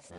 Hey,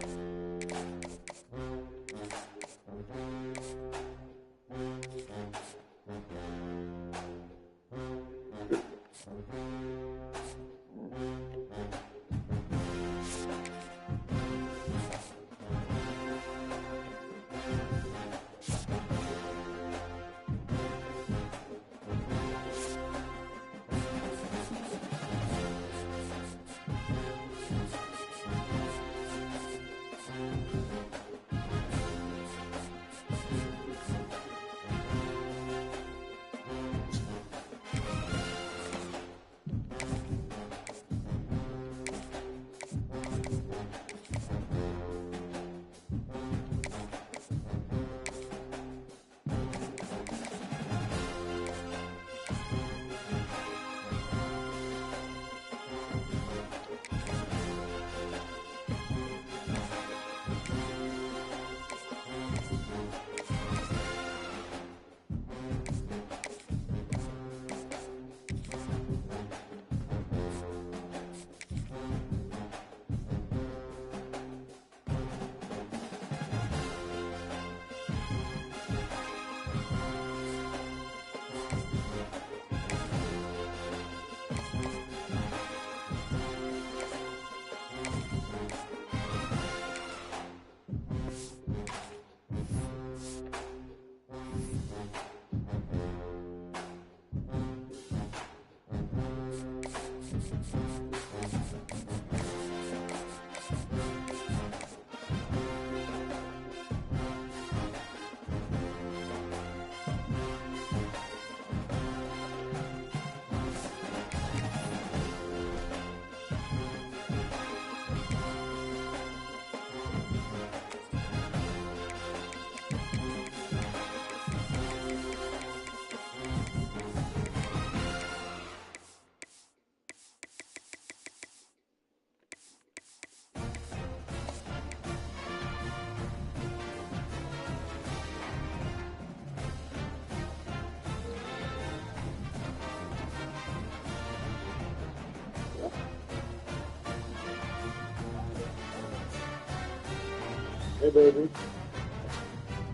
baby.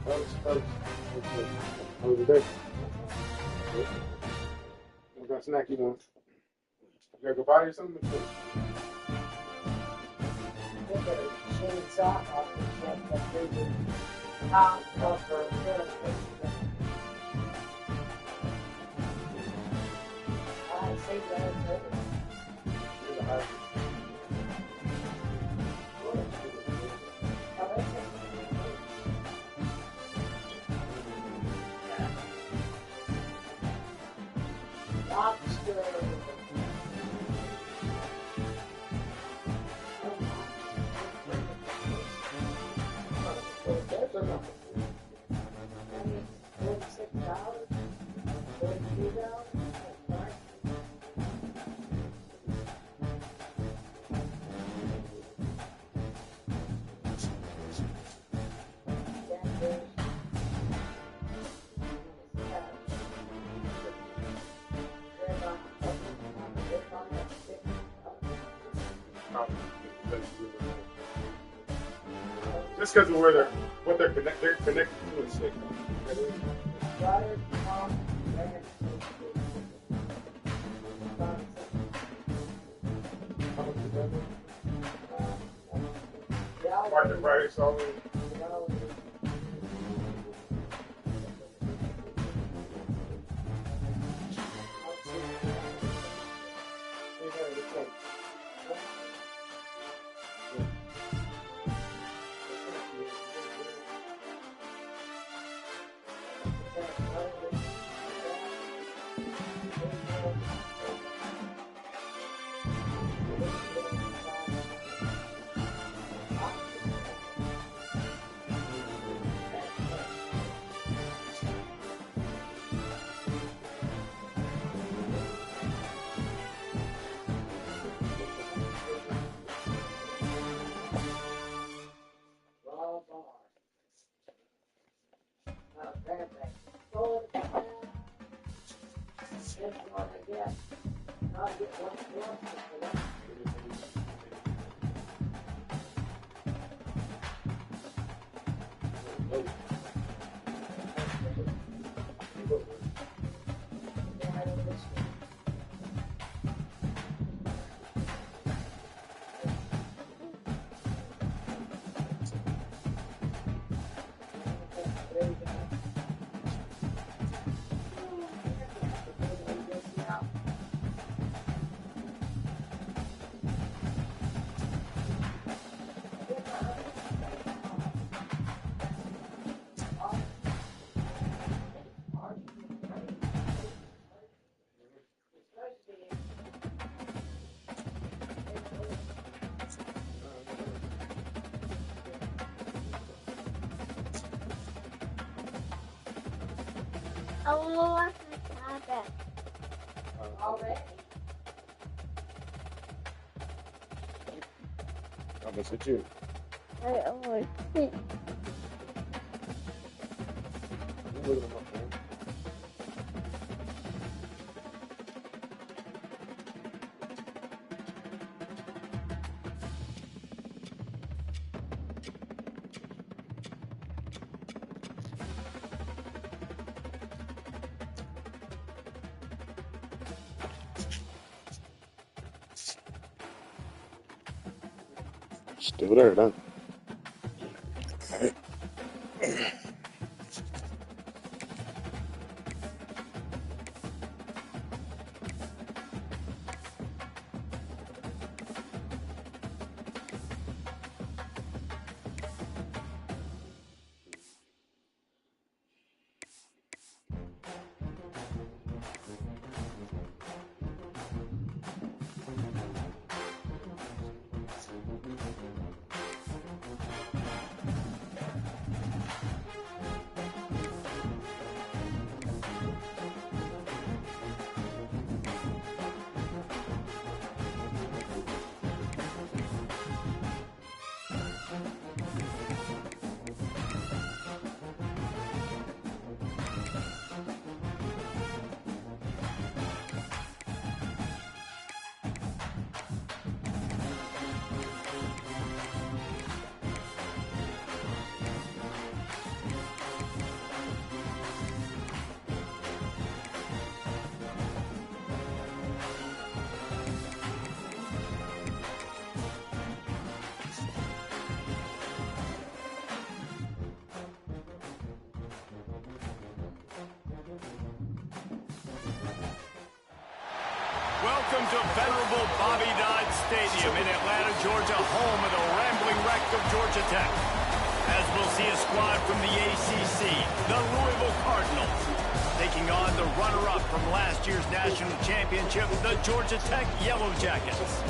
How was your day? What kind of snack you want? You gotta go buy you something? Just because of where what they're connected to and shit. Market price, all Oh, I forgot that. Already? I'm gonna sit you. I always think. Look at him up there. Still there, huh? Welcome to venerable Bobby Dodd Stadium in Atlanta, Georgia, home of the rambling wreck of Georgia Tech. As we'll see a squad from the ACC, the Louisville Cardinals, taking on the runner-up from last year's national championship, the Georgia Tech Yellowjackets.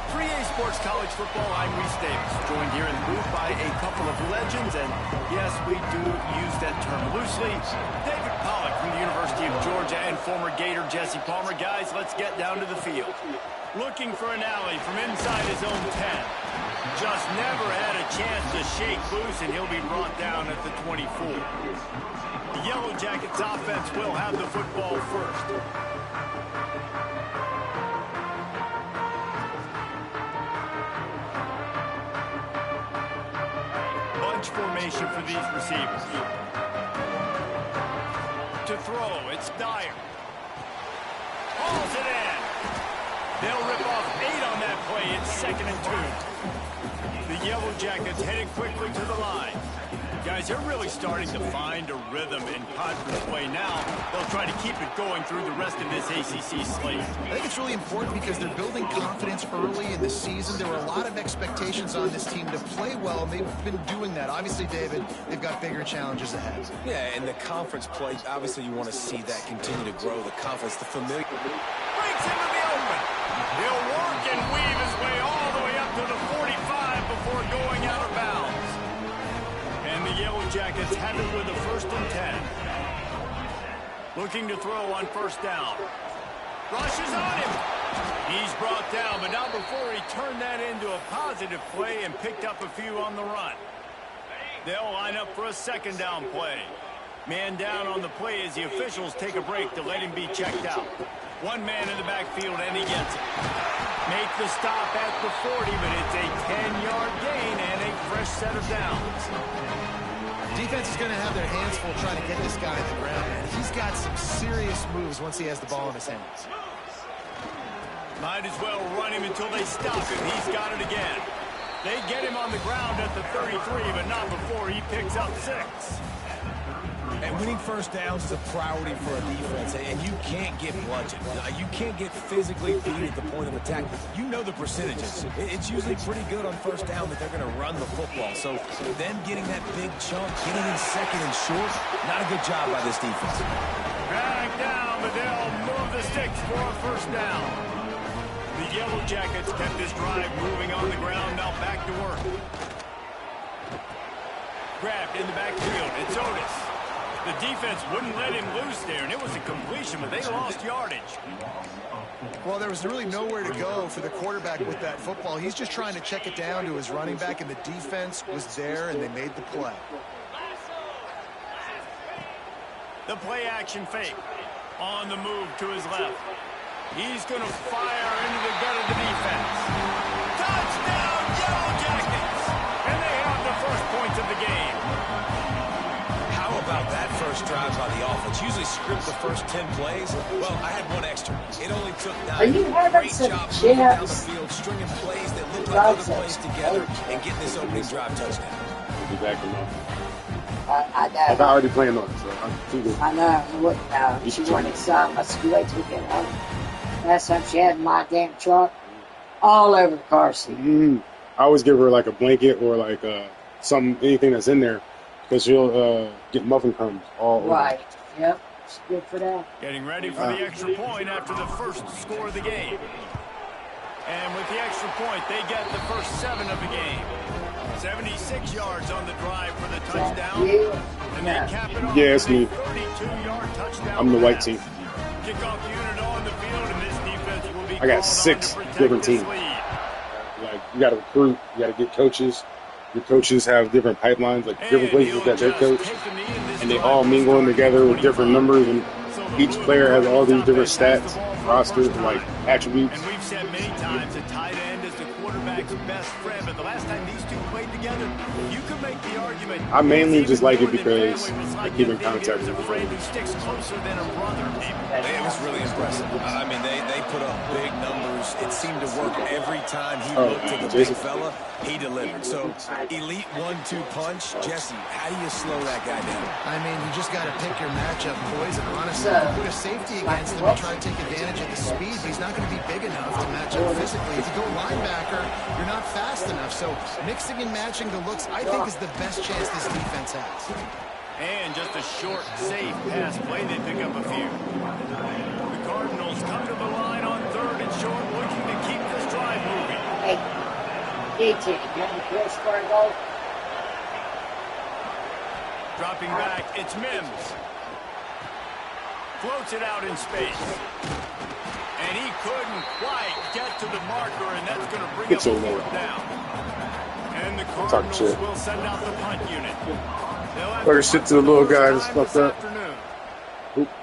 3A Sports College Football, I'm Reese Davis, joined here in the booth by a couple of legends, and yes, we do use that term loosely. David Pollack from the University of Georgia and former Gator Jesse Palmer. Guys, let's get down to the field. Looking for an alley from inside his own 10. Just never had a chance to shake loose, and he'll be brought down at the 24. The Yellowjackets offense will have the football first. Formation for these receivers. To throw, it's Dyer. Hauls it in. They'll rip off 8 on that play. It's 2nd and 2. The Yellowjackets headed quickly to the line. Guys, they're really starting to find a rhythm in conference play now. They'll try to keep it going through the rest of this ACC slate. I think it's really important because they're building confidence early in the season. There were a lot of expectations on this team to play well, and they've been doing that. Obviously, David, they've got bigger challenges ahead. Yeah, and the conference play, obviously you want to see that continue to grow, the confidence, the familiar. Breaks into the open. He'll work and weave his way all the way up to the 45 before going out of bounds. And the Yellowjackets have it with a 1st and 10. Looking to throw on 1st down. Rushes on him. He's brought down, but not before he turned that into a positive play and picked up a few on the run. They'll line up for a 2nd down play. Man down on the play as the officials take a break to let him be checked out. One man in the backfield, and he gets it. Make the stop at the 40, but it's a 10-yard gain and a fresh set of downs. Defense is going to have their hands full trying to get this guy on the ground, man. He's got some serious moves once he has the ball in his hands. Might as well run him until they stop him. He's got it again. They get him on the ground at the 33, but not before he picks up 6. And winning 1st downs is a priority for a defense, and you can't get bludgeoned. You can't get physically beat at the point of attack. You know the percentages. It's usually pretty good on 1st down that they're going to run the football. So them getting that big chunk, getting in 2nd and short, not a good job by this defense. Back down, but they'll move the sticks for a 1st down. The Yellowjackets kept this drive moving on the ground, now back to work. Grabbed in the backfield, it's Otis. The defense wouldn't let him loose there, and it was a completion, but they lost yardage. Well, there was really nowhere to go for the quarterback with that football. He's just trying to check it down to his running back, and the defense was there, and they made the play. The play action fake. On the move to his left. He's going to fire into the gut of the defense. Touchdown, Yellowjackets! And they have the first points of the game. How about that first drive by the offense? Usually script the first 10 plays. Well, I had one extra. It only took 9. Are you having Great some job moving down the chips? field, stringing plays that look like other plays together, and getting this opening drive touchdown. We'll be back in month. I know. I'm already playing on it, so I'm too good. I know. What, she wanted some. I said, wait till we get home. Last time she had my damn truck all over the car seat. I always give her like a blanket or like anything that's in there, because she'll get muffin crumbs all over. Right. Yep. It's good for that. Getting ready for the extra point after the first score of the game. And with the extra point, they get the first 7 of the game. 76 yards on the drive for the touchdown. And they cap it off Yeah, it's me. 32-yard touchdown. I'm the white team. Kickoff unit on the field, and this defense will be I got called 6 on to protect different this teams. lead. Like, you got to recruit, you got to get coaches. Your coaches have different pipelines, like different places that they're coached, and they all mingle in together with different numbers, and each player has all these different stats, rosters, and like attributes. And we've said many times a tight end is the quarterback's best friend, but the last time these two played together, you could make the argument. I mainly just like it because I keep in contact with a friend who sticks closer than a brother. It was really impressive. I mean, they put up big numbers. It seemed to work every time he looked at the big fella. He delivered. So, elite 1-2 punch. Jesse, how do you slow that guy down? I mean, you just got to pick your matchup poison. Honestly, you put a safety against him and try to take advantage of the speed, but he's not going to be big enough to match up physically. If you go linebacker, you're not fast enough. So mixing and matching the looks, I think, is the best chance this defense has. And just a short, safe pass play. They pick up a few. The Cardinals come to the line on 3rd and short, looking to keep this drive moving. Hey, DJ, you want the first square goal? Dropping back, it's Mims. Floats it out in space. And he couldn't quite get to the marker, and that's going to bring up a 4th down. And the Cardinals will send out the punt unit. Better shit to the little guy and stuff that.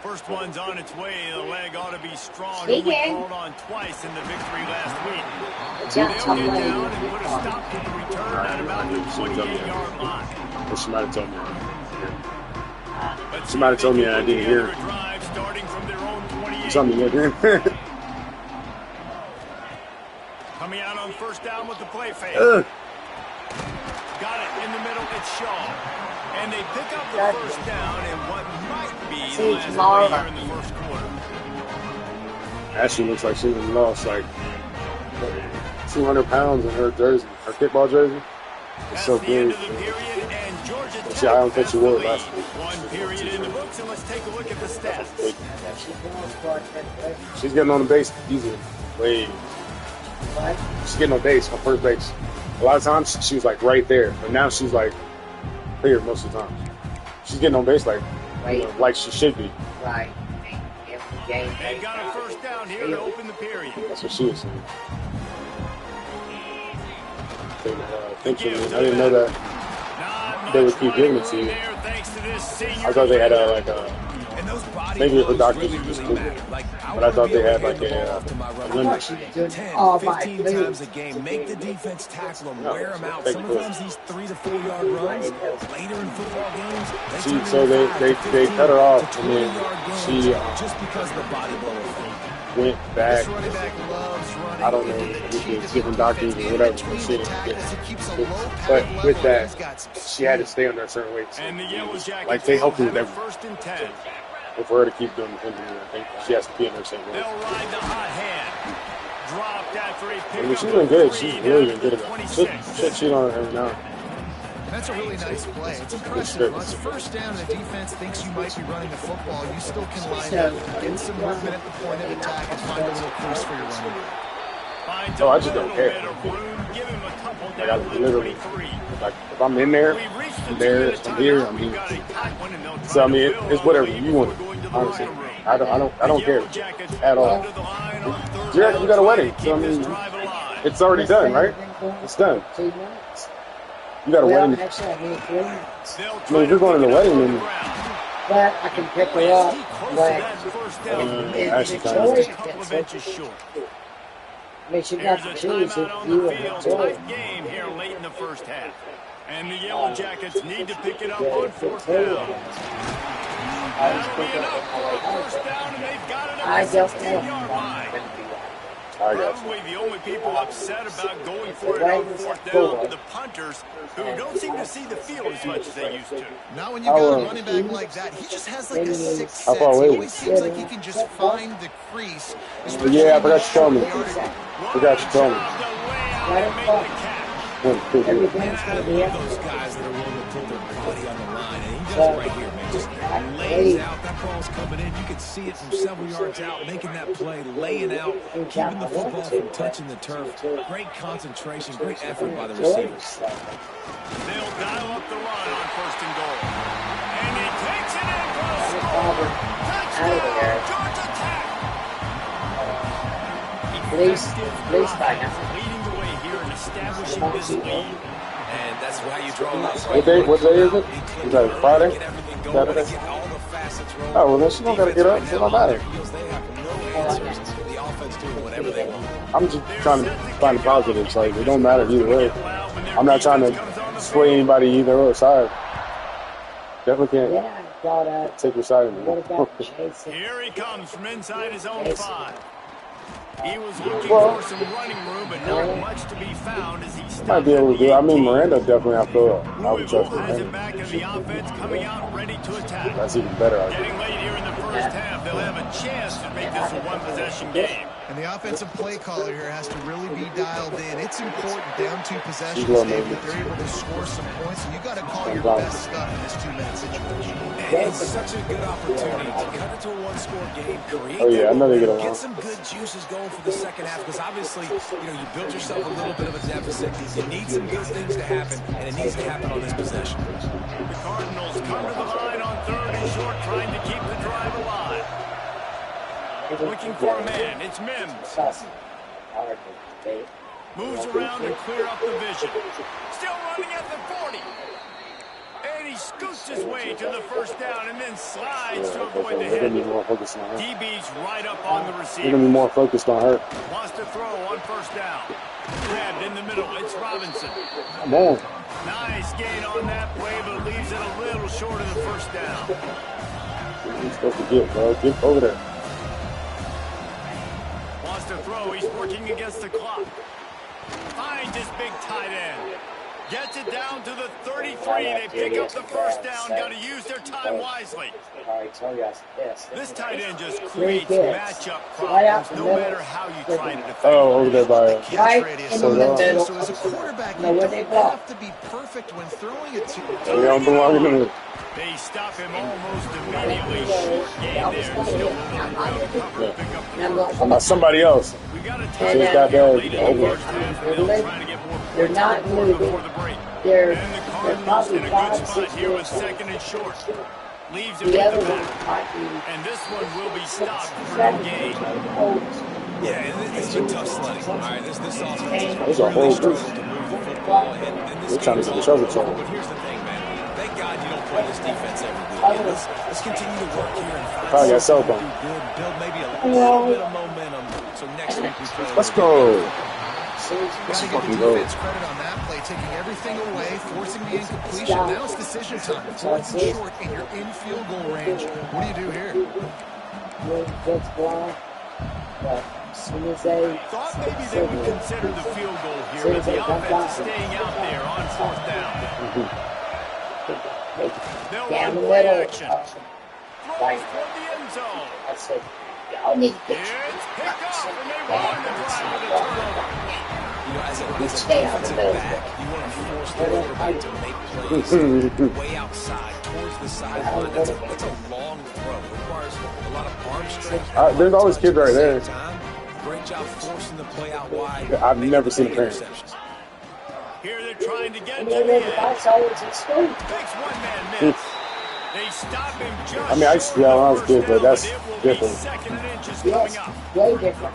First one's on its way. The leg ought to be strong. Only called on twice in the victory last week. They'll get down and put a stop to the return at about the 28-yard line. Or she might have told me. She might have told me and I didn't hear. Starting from their own 28. Something like that. Coming out on 1st down with the play fake. Got it in the middle. It's Shaw. And they pick up the 1st down in what might be the last play here in the 1st quarter. Ashley looks like she lost like 200 pounds in her jersey, her kickball jersey. It's so big. See, I don't think she wore it last week. 1 period in the books, and let's take a look at the stats. She's getting on the base easily. Wait. She's getting on base, on first base. A lot of times she was like right there, but now she's like clear most of the time. She's getting on base like she should be. Right. They got a 1st down here to open the period. That's what she was saying. I didn't know that they would keep giving it to you. I thought they had maybe her doctors would just move it. But I thought they had like a limit. 10, 15 times a game. Make the defense tackle them, wear them out. Sometimes these 3 to 4 yard runs later in football games. So they cut her off, and then she just because of the body blow effect. Went back. I don't know with different doctors or whatever. But with that, she had to stay under a certain weight. Like they helped her with everything. But for her to keep doing the thing, I think she has to be in her same weight. They'll ride the hot hand. Dropped after a pick. I mean, she's been good. She's really been good at that. She'll cheat on her every now. That's a really nice play. It's impressive. Once 1st down and the defense thinks you might be running the football, you still can line up, get some movement at the point of attack, and find a little crease for your running. Oh, I just don't care. Give him a couple Fourth Like I down to the literally, 23. like if I'm in there, I'm there. If I'm here, I'm here. So I mean, it's whatever you want. Honestly, I don't care at all. You got a wedding, so I mean, it's already done, right? It's done. 2 minutes. You got a Well, wedding. actually, I need 3 minutes. I mean, if you're going to the wedding, then But I can pick her up when it's actually, Victoria couple gets of it. inches short. I mean, she Here's got a to choose if timeout on you the and field. Victoria. Tight game here late in the first half. And the Yellowjackets need to pick it up on Victoria 4th has. down. That'll be enough for a first down, and they've got it I at the don't 16-yard line. I got you. Probably the only people upset about going for it on 4th down, the punters, who don't seem to see the field as much as they used to. Not when you got a running back like that. He just has like a sixth How sense. far He away? always seems like he can just find the crease. Yeah, I forgot you told me. Forgot you told me. Everything's I going to be love up. those guys that are willing to put their body on the line, and he does it right here, man. Just lays out. That ball's coming in. You can see it from several yards out, making that play, laying out, keeping the football from touching the turf. Great concentration, great effort by the receivers. They'll dial up the run on 1st and goal. And he takes it in for a score. Touchdown, Georgia Tech. Please find out. Leading the way here and establishing this lead. And that's why you draw those. What day is it? Is that Friday? Saturday? Oh, well, then she don't got to get up. It don't matter. They have no answers. The offense doing whatever they want. I'm just trying to find the positives. Like, it don't matter either way. I'm not trying to sway anybody either side. Definitely can't Yeah, I thought, take your side of what me. about Jason? Here he comes from inside his own 5. He was looking for some running room, but not much to be found as he stopped. Might be able to do it. I mean, Miranda definitely, I would trust Louisville has it Miranda. back in the offense, coming out ready to attack. That's even better. I think. Getting late here in the first half, they'll have a chance to make this a one-possession game. And the offensive play caller here has to really be dialed in. It's important down to possessions, He's low, Dave, maybe. that they're able to score some points, and you got to call your best stuff in this 2-minute situation. And it's such a good opportunity to cut it to a one-score game, create Oh, yeah, I know they get get along. some good juices going for the second half, because obviously, you built yourself a little bit of a deficit. You need some good things to happen, and it needs to happen on this possession. The Cardinals come to the line on 3rd and short, trying to keep the drive alive. Looking for a man. It's Mims. Moves around to clear up the vision. Still running at the 40. And he scoots his way to the first down and then slides to avoid the They're going to be hit. more focused on her. DB's right up on the They're receiver. going to be more focused on her. Wants to throw on 1st down. Grabbed in the middle. It's Robinson. Come on. Nice gain on that play, but leaves it a little short of the 1st down. What are you supposed to get, bro? Get over there. Wants to throw. He's working against the clock. Finds his big tight end. Gets it down to the 33. They pick up the 1st down. Got to use their time wisely. This tight end just creates matchup problems no matter how you try to defend. Oh, over there by Right Radius in So on the that, middle. too. So as a quarterback, No, you where don't they block. have to be perfect when throwing it to They don't belong in the. They stop him almost immediately. Short game there. Still cover, pick up the first. Somebody else. We got a And tight it's got end bad. late in the first half. They'll try to get more They're points on not the board moving. before the break. They're And the Cardinals probably in a 5 good or spot 6 here with years 2nd and short. Leaves it The with other the one back. might be And this one will be stopped for no 7 gain. Yeah, and it's been tough sledding. All right, this offense has There's a really whole struggled group. to move the football, and this They're trying to game's get the all trouble zone. But here's the thing, man. Thank God you don't play this defense every week. Let's continue to work here and find Probably got cell something phone. to do good, build maybe a little bit of momentum. So next week we play. Let's go. Got to give fucking the go. defense credit on that play, taking everything away, forcing the incompletion. Now it's decision time. 4th and short, and you're in field goal range. What do you do here? That's blind. But as soon as they Thought maybe they would consider the field goal here, but the offense is staying out there on 4th down. They'll down run the play middle. action. Throws toward the end zone. I said, y'all need to get It's picked off, and they won the drive with a turnover. As a stay out the defensive middle. back, you want to force the quarterback to make plays way outside, towards the sideline. That's a long throw. It requires a lot of arm strength. There's always kids right there. Great job forcing the play out wide. I've never seen a parent. Interceptions. Here trying to get And to he the lives edge. that's always in school. Makes one-man miss. They stop him just I mean, I used to do that when I was a kid, but that's different. Second and inches Yes, coming up. way different.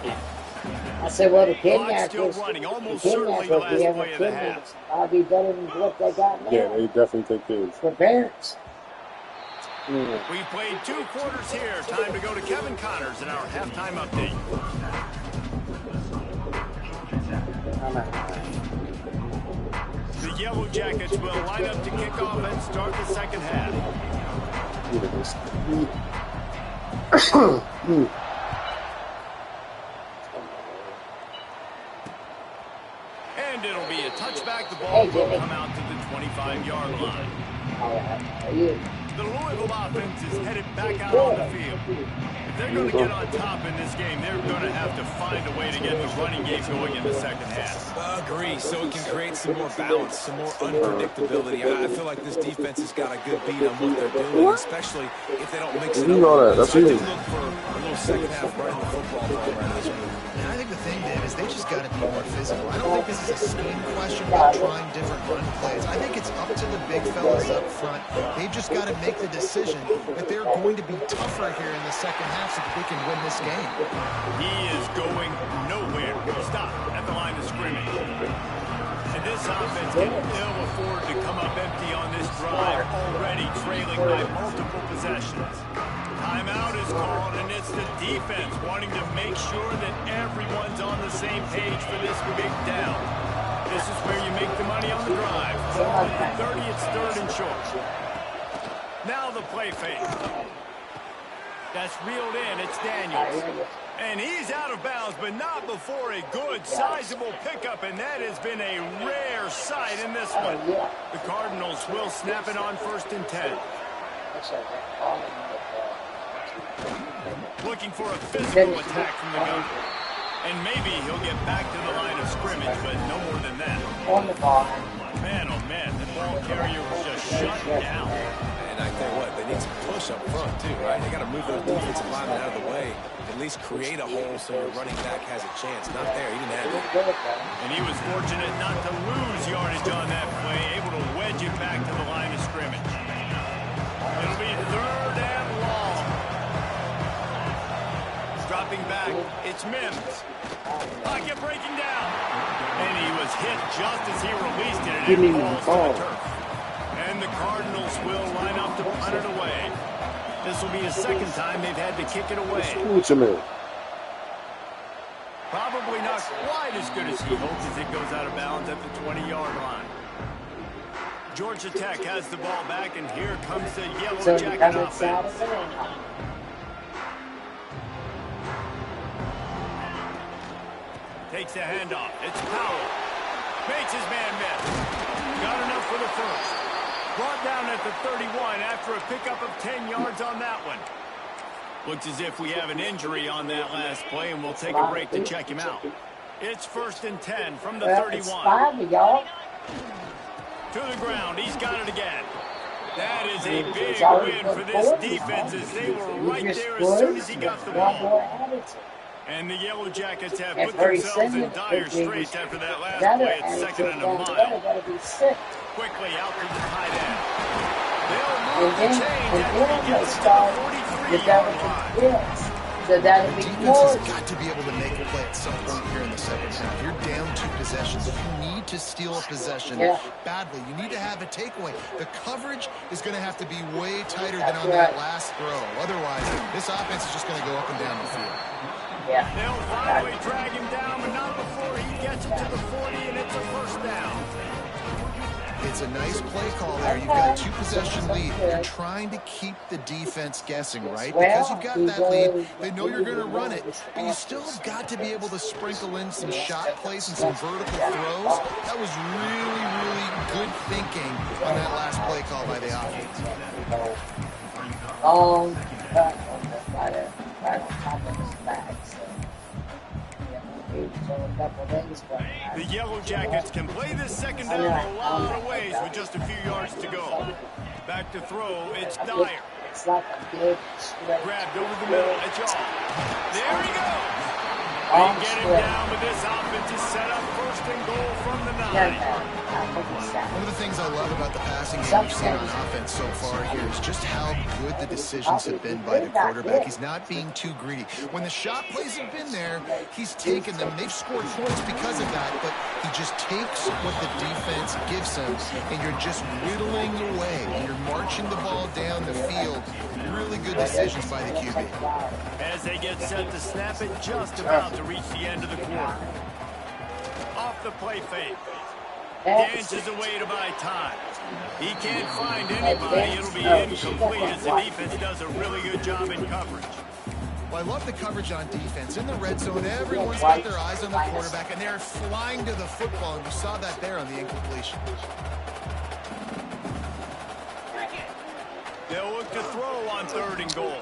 I said, well, the Clock kidnappers, still running. Almost certainly the if last we ever play of the kidnap half. I'll be better than what they got now. Yeah, they definitely take kids. For parents. We played 2 quarters here. Time to go to Kevin Connors in our halftime update. The Yellowjackets will line up to kick off and start the second half. And it'll be a touchback. The ball will come out to the 25-yard line. The Louisville offense is headed back out on the field. If they're going to get on top in this game, they're going to have to find a way to get the running game going in the second half. Agree, so it can create some more balance, some more unpredictability. I feel like this defense has got a good beat on what they're doing, especially if they don't mix it up. That's I do look for a little second half running the football ball right of this move. And I think the thing, Dave, is they just got to be more physical. I don't think this is a scheme question about trying different run plays. I think it's up to the big fellas up front. They've just got to make the decision that they're going to be tougher here in the second half so that they can win this game. He is going nowhere. Stop at the line of scrimmage. And this offense can ill afford to come up empty on this drive, already trailing by multiple possessions. Timeout is called, and it's the defense wanting to make sure that everyone's on the same page for this big down. This is where you make the money on the drive. Ball at the 30, it's third and short. Now the play fake. That's reeled in. It's Daniels. And he's out of bounds, but not before a good, sizable pickup, and that has been a rare sight in this one. The Cardinals will snap it on 1st and 10. Looking for a physical attack from the gun. And maybe he'll get back to the line of scrimmage, but no more than that. Man, oh man, the ball carrier was just shut down. And I tell you what, they need some push up front too, right? They got to move those defensive linemen out of the way, at least create a hole so your running back has a chance. Not there, he didn't have it. And he was fortunate not to lose yardage on that play, able to wedge it back to the line of scrimmage. It'll be 3rd and long. Dropping back, it's Mims. Pocket breaking down. And he was hit just as he released it, and it falls to the turf. And the Cardinals will line up to punt it away. This will be the second time they've had to kick it away. Probably not quite as good as he hoped as it goes out of bounds at the 20-yard line. Georgia Tech has the ball back, and here comes the Yellow Jacket offense. Takes the handoff. It's Powell. Makes his man miss. Got enough for the first. Brought down at the 31 after a pickup of 10 yards on that one. Looks as if we have an injury on that last play, and we'll take a break to check him out. It's 1st and 10 from the 31. To the ground. He's got it again. That is a big win for this defense, as they were right there as soon as he got the ball. And the Yellowjackets have put themselves in dire straits after that last play. It's 2nd and a mile. Quickly out to the tight end. They'll move the chains after he gets it to the 43-yard line. So that'll be Defense has got to be able to make a play at some point here in the second half. You're down 2 possessions. If you need to steal a possession badly, you need to have a takeaway. The coverage is going to have to be way tighter than on that last throw. Otherwise, this offense is just going to go up and down the field. They'll finally drag him down, but not before he gets it to the 40, and it's a 1st down. It's a nice play call there. You've got 2 possession lead. You're trying to keep the defense guessing, right? Because you've got that lead. They know you're going to run it. But you still have got to be able to sprinkle in some shot plays and some vertical throws. That was really, really good thinking on that last play call by the offense. Right on top of his back. The Yellowjackets can play this second down a lot of ways with just a few yards to go. Back to throw, it's Dyer. It's like a big straight. Grabbed over the middle, it's off. There he goes. They get him down, but this offense is set up 1st First and goal from the 9. One of the things I love about the passing game we've seen on offense so far here is just how good the decisions have been by the quarterback. He's not being too greedy. When the shot plays have been there, he's taken them. They've scored points because of that, but he just takes what the defense gives him, and you're just whittling away. You're marching the ball down the field. Really good decisions by the QB. As they get set to snap it, just about to reach the end of the quarter. Off the play fake. Dances away to buy time. He can't find anybody. It'll be incomplete as the defense does a really good job in coverage. Well, I love the coverage on defense. In the red zone, everyone's got their eyes on the quarterback, and they're flying to the football, and you saw that there on the incompletion. They'll look to throw on 3rd and goal.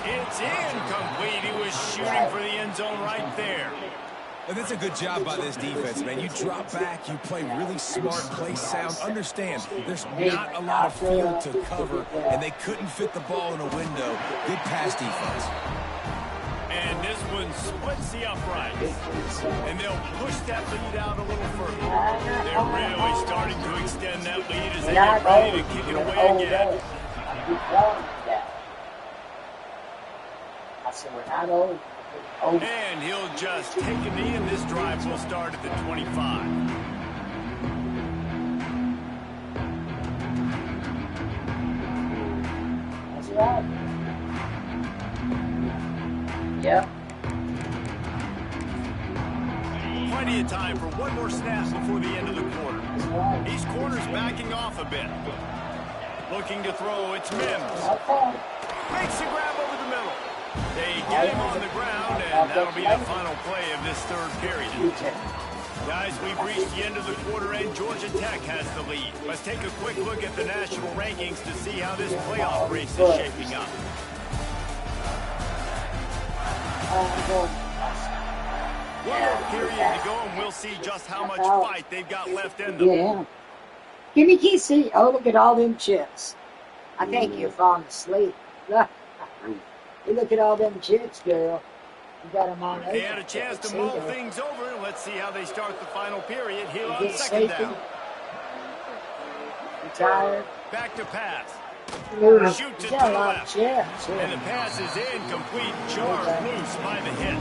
It's incomplete. He was shooting for the end zone right there. And that's a good job by this defense, man. You drop back, you play really smart, play sound. Understand, there's not a lot of field to cover, and they couldn't fit the ball in a window. Good pass defense. And this one splits the uprights. And they'll push that lead out a little further. They're really starting to extend that lead as they get ready to kick it away again. I said, we're not old. And he'll just take a knee, and this drive will start at the 25. That's right. Yep. Plenty of time for one more snap before the end of the quarter. These corners backing off a bit. Looking to throw, it's Mims. Makes the grab over the middle. They get him on the ground, and that'll be the final play of this 3rd period. Guys, we've reached the end of the quarter, and Georgia Tech has the lead. Let's take a quick look at the national rankings to see how this playoff race is shaping up. One more period to go, and we'll see just how much fight they've got left in them. Yeah. Give me KC. Oh, look at all them chips. I think you're falling asleep. You look at all them chips, girl. You got them on. They had a chance to mull things over. Let's see how they start the final period here on 2nd down. Retired. Back to pass. Shoots it to the left. And the pass is incomplete. Jarred loose by the hit.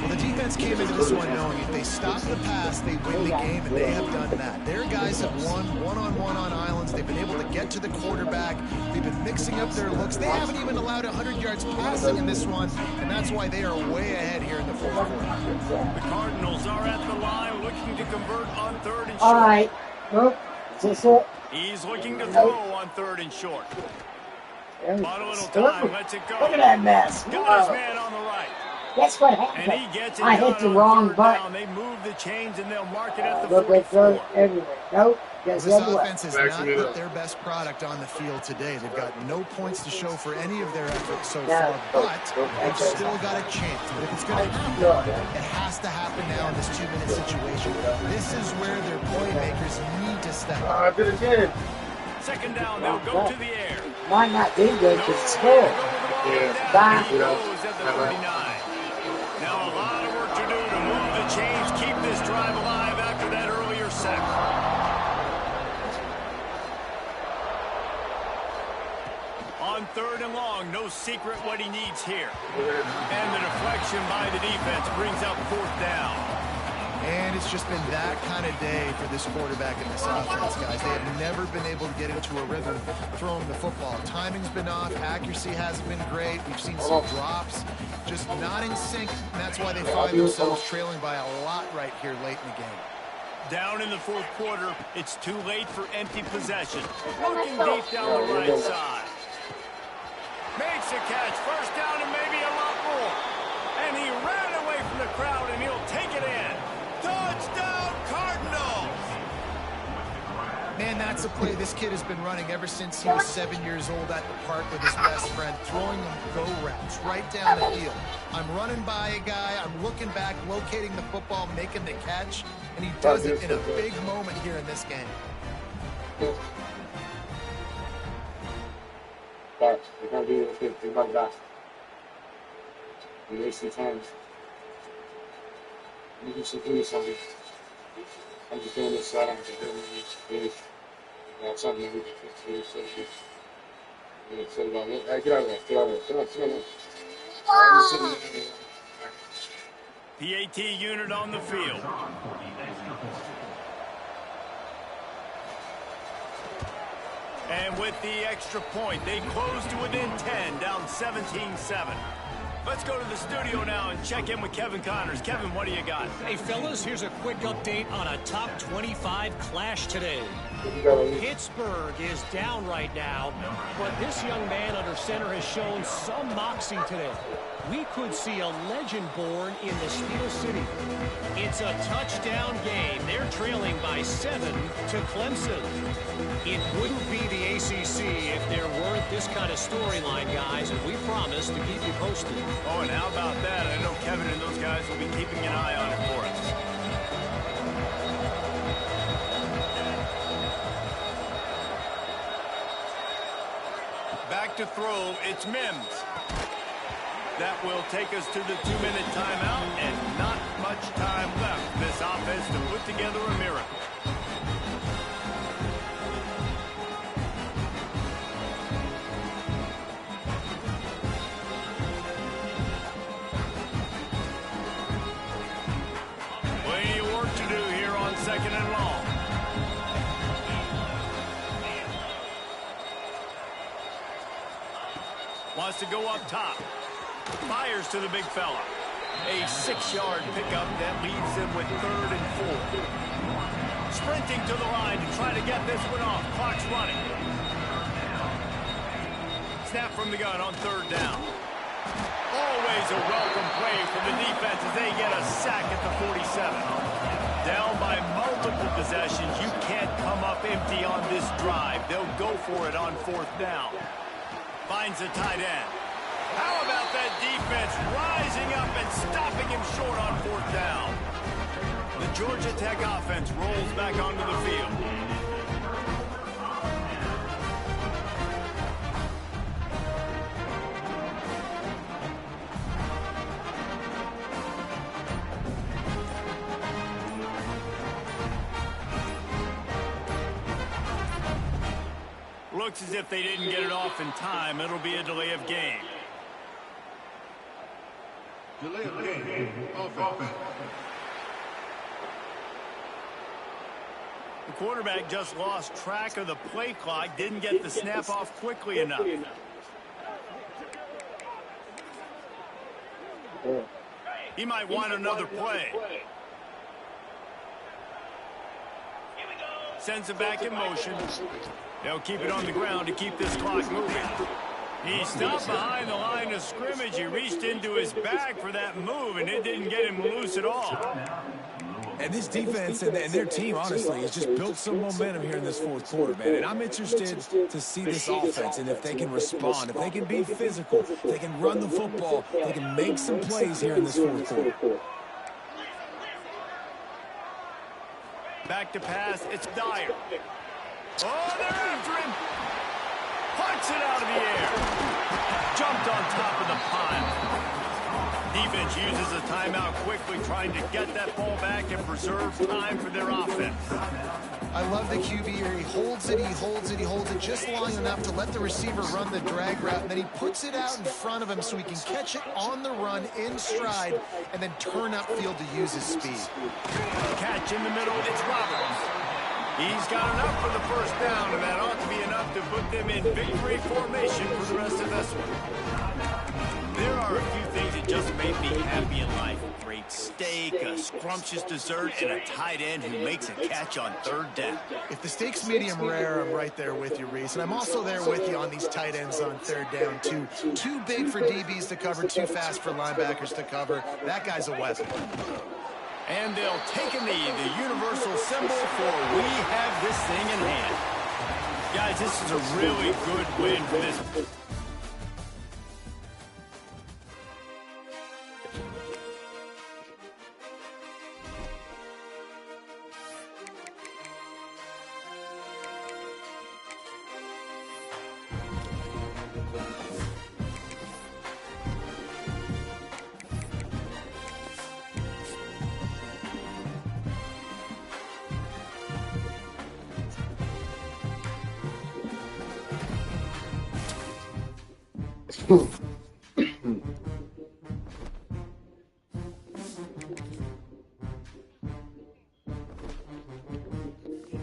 Well, the defense came into this one knowing if they stop the pass, they win the game, and they have done that. Their guys have won one-on-one on islands. They've been able to get to the quarterback. They've been mixing up their looks. They haven't even allowed 100 yards passing in this one, and that's why they are way ahead here in the 4th quarter. The Cardinals are at the line looking to convert on 3rd and short. All right. Nope. Is this it? He's looking to throw on 3rd and short. Bought a little time, lets it go. Look at that mess. Got his man on the right. That's what happened. And he gets it I hit the wrong button. They move the chains, and they'll mark it at the Look at 44. everywhere. Nope. This offense has not put their best product on the field today. They've got no points to show for any of their efforts so far, but they've still got a chance. But if it's going to happen, it has to happen now in this 2-minute situation. This is where their playmakers need to step up. I did it again. 2nd down, they'll go to the air. Might not be good because it's full. Bye. He goes at the 39. Now a lot of work to do to move the chains, keep this drive alive after that earlier sack. On 3rd and long, no secret what he needs here. And the deflection by the defense brings up 4th down. And it's just been that kind of day for this quarterback and this offense, guys. They have never been able to get into a rhythm throwing the football. Timing's been off. Accuracy hasn't been great. We've seen some drops. Just not in sync, and that's why they find themselves trailing by a lot right here late in the game. Down in the 4th quarter, it's too late for empty possession. Looking deep down the right side. Makes a catch. 1st down and maybe a lot more. And he ran away from the crowd, and he'll take it in. Touchdown, Cardinals! Man, that's a play this kid has been running ever since he was 7 years old at the park with his best friend, throwing them go routes right down the field. I'm running by a guy, I'm looking back, locating the football, making the catch, and he does it in a big moment here in this game. But you can't do it. Think about that. You waste your time. You can just do something. I'm just doing this so I don't have to hear me finish. Something that we can finish. Hey, get out of there. Get out of there. Sit down. I'm just sitting there. PAT unit on the field. And with the extra point, they close to within 10, down 17-7. Let's go to the studio now and check in with Kevin Connors. Kevin, what do you got? Hey, fellas, here's a quick update on a top 25 clash today. Pittsburgh is down right now, but this young man under center has shown some moxie today. We could see a legend born in the Steel City. It's a touchdown game. They're trailing by 7 to Clemson. It wouldn't be the ACC if there weren't this kind of storyline, guys, and we promise to keep you posted. Oh, and how about that? I know Kevin and those guys will be keeping an eye on it for us. Back to throw, it's Mims. That will take us to the 2-minute timeout, and not much time left for this offense to put together a miracle. Plenty of work to do here on 2nd and long. Wants to go up top. Fires to the big fella. A 6-yard pickup that leaves them with 3rd and 4. Sprinting to the line to try to get this one off. Clock's running. Snap from the gun on 3rd down. Always a welcome play for the defense as they get a sack at the 47. Down by multiple possessions. You can't come up empty on this drive. They'll go for it on 4th down. Finds a tight end. How about that defense rising up and stopping him short on 4th down? The Georgia Tech offense rolls back onto the field. Looks as if they didn't get it off in time. It'll be a delay of game. Delay of game. Offense. The quarterback just lost track of the play clock, didn't get the snap off quickly enough. He might want another play. Sends it back in motion. They'll keep it on the ground to keep this clock moving. He stopped behind the line of scrimmage. He reached into his bag for that move, and it didn't get him loose at all. And this defense and their team, honestly, has just built some momentum here in this 4th quarter, man. And I'm interested to see this offense and if they can respond, if they can be physical, if they can run the football, they can make some plays here in this 4th quarter. Back to pass, it's Dyer. Oh, they're after him. Punts it out of the air. Jumped on top of the pile. Defense uses a timeout quickly, trying to get that ball back and preserve time for their offense. I love the QB here. He holds it, he holds it, he holds it just long enough to let the receiver run the drag route, and then he puts it out in front of him so he can catch it on the run in stride and then turn upfield to use his speed. Catch in the middle, it's Roberts. He's got enough for the 1st down, and that ought to be enough to put them in victory formation for the rest of this one. There are a few things that just make me happy in life. A great steak, a scrumptious dessert, and a tight end who makes a catch on 3rd down. If the steak's medium rare, I'm right there with you, Reese. And I'm also there with you on these tight ends on 3rd down, too. Too big for DBs to cover, too fast for linebackers to cover. That guy's a weapon. And they'll take a knee, the universal symbol for we have this thing in hand. Guys, this is a really good win for this.